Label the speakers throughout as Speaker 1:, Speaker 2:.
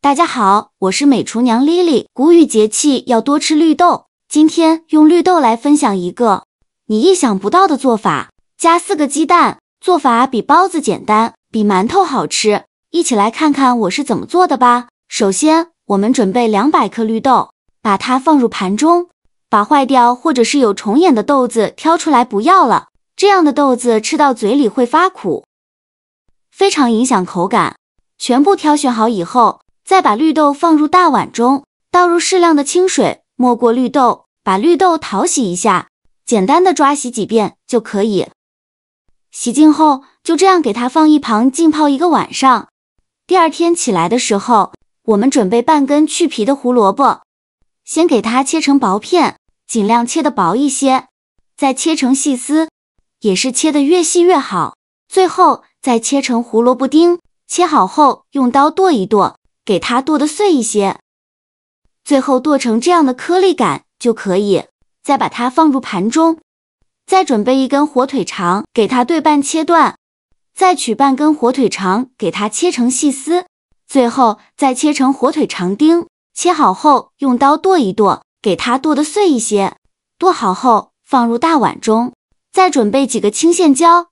Speaker 1: 大家好，我是美厨娘 Lily。谷雨节气要多吃绿豆，今天用绿豆来分享一个你意想不到的做法，加4个鸡蛋，做法比包子简单，比馒头好吃。一起来看看我是怎么做的吧。首先，我们准备200克绿豆，把它放入盘中，把坏掉或者是有虫眼的豆子挑出来不要了，这样的豆子吃到嘴里会发苦，非常影响口感。全部挑选好以后，再把绿豆放入大碗中，倒入适量的清水，没过绿豆，把绿豆淘洗一下，简单的抓洗几遍就可以。洗净后，就这样给它放一旁浸泡1个晚上。第二天起来的时候，我们准备半根去皮的胡萝卜，先给它切成薄片，尽量切得薄一些，再切成细丝，也是切得越细越好。最后再切成胡萝卜丁，切好后用刀剁一剁，给它剁得碎一些，最后剁成这样的颗粒感就可以。再把它放入盘中，再准备1根火腿肠，给它对半切断，再取半根火腿肠，给它切成细丝，最后再切成火腿肠丁，切好后用刀剁一剁，给它剁得碎一些。剁好后放入大碗中，再准备几个青线椒，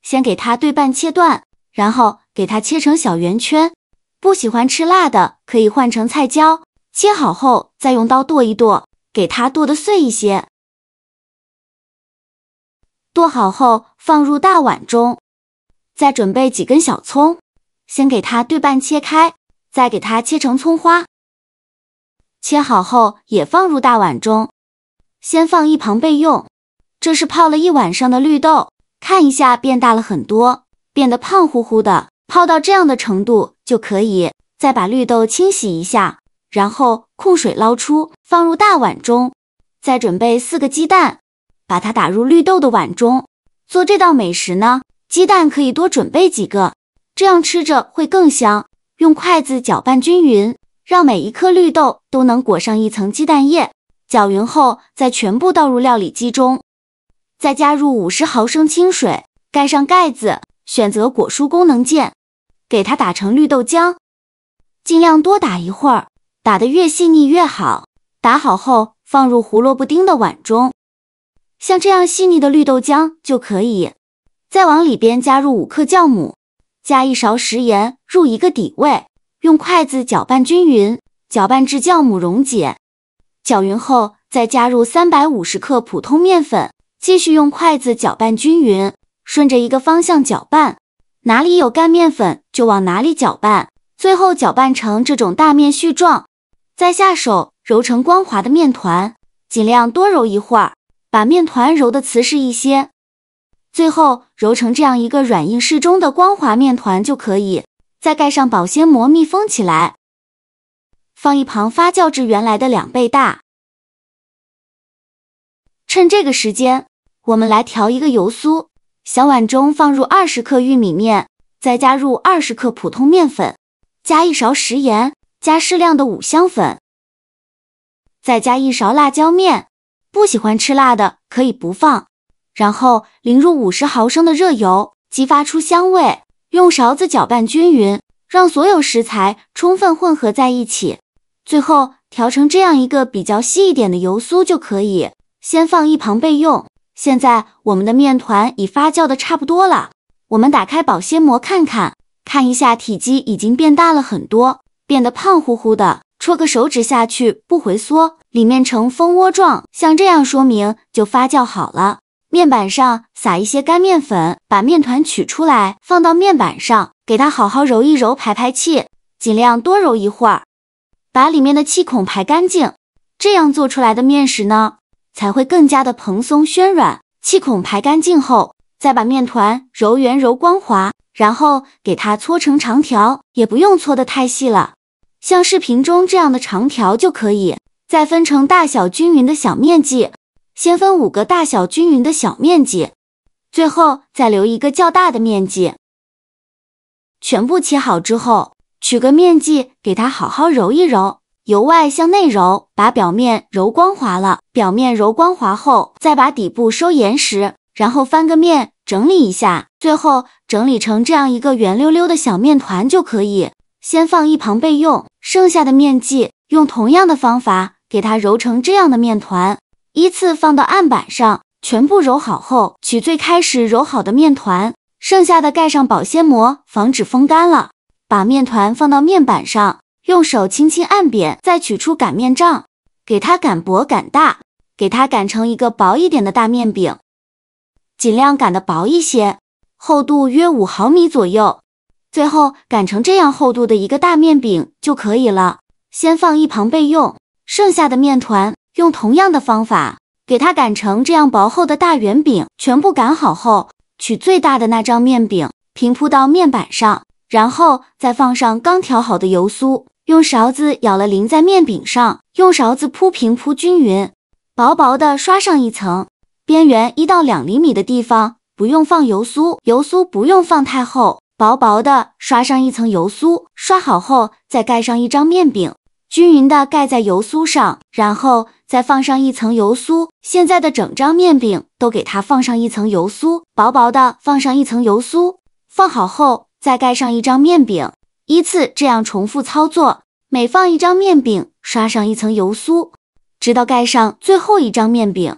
Speaker 1: 先给它对半切断，然后给它切成小圆圈。不喜欢吃辣的可以换成菜椒，切好后再用刀剁一剁，给它剁得碎一些。剁好后放入大碗中，再准备几根小葱，先给它对半切开，再给它切成葱花。切好后也放入大碗中，先放一旁备用。这是泡了1晚上的绿豆，看一下变大了很多，变得胖乎乎的，泡到这样的程度就可以。再把绿豆清洗一下，然后控水捞出，放入大碗中。再准备4个鸡蛋，把它打入绿豆的碗中。做这道美食呢，鸡蛋可以多准备几个，这样吃着会更香。用筷子搅拌均匀，让每一颗绿豆都能裹上一层鸡蛋液。搅匀后再全部倒入料理机中，再加入50毫升清水，盖上盖子，选择果蔬功能键，给它打成绿豆浆。尽量多打一会儿，打得越细腻越好。打好后放入胡萝卜丁的碗中，像这样细腻的绿豆浆就可以。再往里边加入5克酵母，加1勺食盐，入一个底味。用筷子搅拌均匀，搅拌至酵母溶解。搅匀后再加入350克普通面粉，继续用筷子搅拌均匀，顺着一个方向搅拌，哪里有干面粉就往哪里搅拌，最后搅拌成这种大面絮状，再下手揉成光滑的面团，尽量多揉一会儿，把面团揉得瓷实一些，最后揉成这样一个软硬适中的光滑面团就可以。再盖上保鲜膜密封起来，放一旁发酵至原来的2倍大。趁这个时间，我们来调一个油酥。小碗中放入20克玉米面，再加入20克普通面粉，加1勺食盐，加适量的五香粉，再加1勺辣椒面，不喜欢吃辣的可以不放。然后淋入50毫升的热油，激发出香味，用勺子搅拌均匀，让所有食材充分混合在一起。最后调成这样一个比较稀一点的油酥就可以，先放一旁备用。现在我们的面团已发酵的差不多了，我们打开保鲜膜看看，看一下体积已经变大了很多，变得胖乎乎的，戳个手指下去不回缩，里面呈蜂窝状，像这样说明就发酵好了。面板上撒一些干面粉，把面团取出来，放到面板上，给它好好揉一揉，排排气，尽量多揉一会儿，把里面的气孔排干净。这样做出来的面食呢，才会更加的蓬松暄软。气孔排干净后，再把面团揉圆揉光滑，然后给它搓成长条，也不用搓得太细了，像视频中这样的长条就可以。再分成大小均匀的小面积，先分5个大小均匀的小面积，最后再留一个较大的面积。全部切好之后，取个面剂给它好好揉一揉，由外向内揉，把表面揉光滑了。表面揉光滑后，再把底部收严实，然后翻个面整理一下，最后整理成这样一个圆溜溜的小面团就可以。先放一旁备用，剩下的面剂用同样的方法给它揉成这样的面团，依次放到案板上，全部揉好后，取最开始揉好的面团，剩下的盖上保鲜膜，防止风干了。把面团放到面板上，用手轻轻按扁，再取出擀面杖，给它擀薄擀大，给它擀成一个薄一点的大面饼，尽量擀得薄一些，厚度约5毫米左右。最后擀成这样厚度的一个大面饼就可以了，先放一旁备用。剩下的面团用同样的方法给它擀成这样薄厚的大圆饼，全部擀好后，取最大的那张面饼平铺到面板上，然后再放上刚调好的油酥，用勺子舀了淋在面饼上，用勺子铺平铺均匀，薄薄的刷上一层，边缘1到2厘米的地方不用放油酥，油酥不用放太厚，薄薄的刷上一层油酥，刷好后再盖上一张面饼，均匀的盖在油酥上，然后再放上一层油酥。现在的整张面饼都给它放上一层油酥，薄薄的放上一层油酥，放好后再盖上一张面饼，依次这样重复操作，每放一张面饼刷上一层油酥，直到盖上最后一张面饼。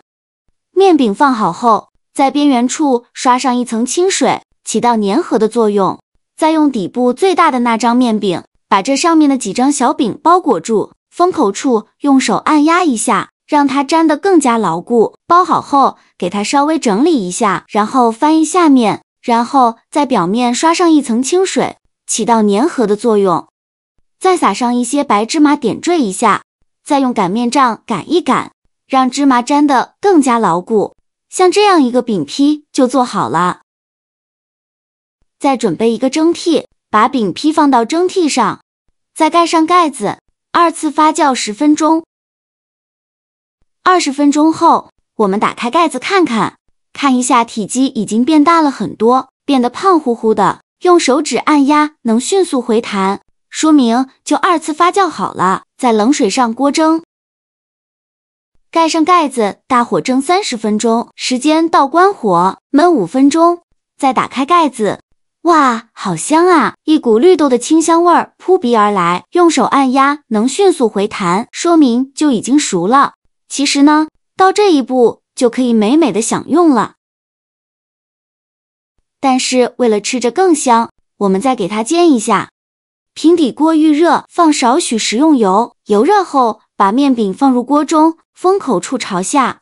Speaker 1: 面饼放好后，在边缘处刷上一层清水，起到粘合的作用。再用底部最大的那张面饼把这上面的几张小饼包裹住，封口处用手按压一下，让它粘得更加牢固。包好后给它稍微整理一下，然后翻一下面，然后在表面刷上一层清水，起到粘合的作用。再撒上一些白芝麻点缀一下，再用擀面杖擀一擀，让芝麻粘得更加牢固。像这样一个饼坯就做好了。再准备一个蒸屉，把饼坯放到蒸屉上，再盖上盖子，2次发酵10分钟。20分钟后，我们打开盖子看看，看一下体积已经变大了很多，变得胖乎乎的，用手指按压能迅速回弹，说明就2次发酵好了。在冷水上锅蒸，盖上盖子，大火蒸30分钟，时间到关火，焖5分钟，再打开盖子。哇，好香啊！一股绿豆的清香味儿扑鼻而来，用手按压能迅速回弹，说明就已经熟了。其实呢，到这一步就可以美美的享用了。但是为了吃着更香，我们再给它煎一下。平底锅预热，放少许食用油，油热后把面饼放入锅中，封口处朝下，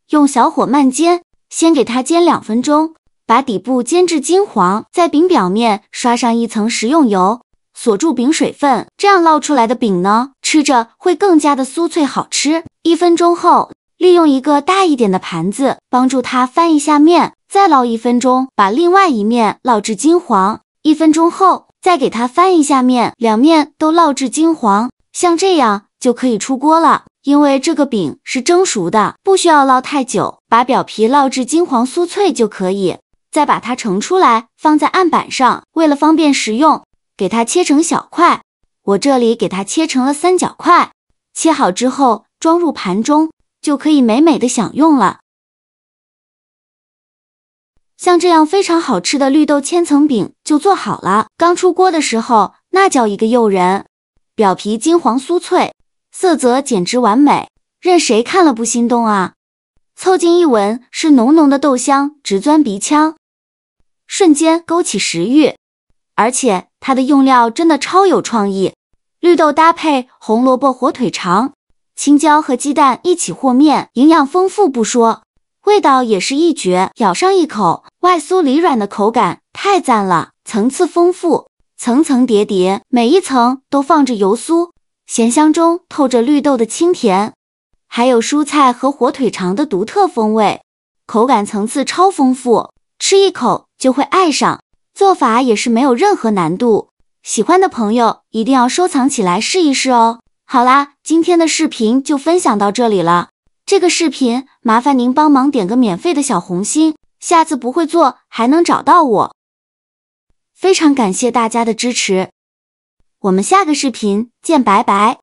Speaker 1: 用小火慢煎，先给它煎2分钟。把底部煎至金黄，在饼表面刷上一层食用油，锁住饼水分，这样烙出来的饼呢，吃着会更加的酥脆好吃。1分钟后，利用一个大一点的盘子帮助它翻一下面，再烙1分钟，把另外一面烙至金黄。1分钟后，再给它翻一下面，两面都烙至金黄，像这样就可以出锅了。因为这个饼是蒸熟的，不需要烙太久，把表皮烙至金黄酥脆就可以。再把它盛出来，放在案板上，为了方便食用，给它切成小块。我这里给它切成了3角块，切好之后装入盘中，就可以美美的享用了。像这样非常好吃的绿豆千层饼就做好了。刚出锅的时候，那叫一个诱人，表皮金黄酥脆，色泽简直完美，任谁看了不心动啊！凑近一闻，是浓浓的豆香直钻鼻腔，瞬间勾起食欲。而且它的用料真的超有创意，绿豆搭配红萝卜、火腿肠、青椒和鸡蛋一起和面，营养丰富不说，味道也是一绝。咬上一口，外酥里软的口感太赞了，层次丰富，层层叠叠，每一层都放着油酥，咸香中透着绿豆的清甜，还有蔬菜和火腿肠的独特风味，口感层次超丰富，吃一口就会爱上。做法也是没有任何难度，喜欢的朋友一定要收藏起来试一试哦。好啦，今天的视频就分享到这里了。这个视频麻烦您帮忙点个免费的小红心，下次不会做还能找到我。非常感谢大家的支持，我们下个视频见，拜拜。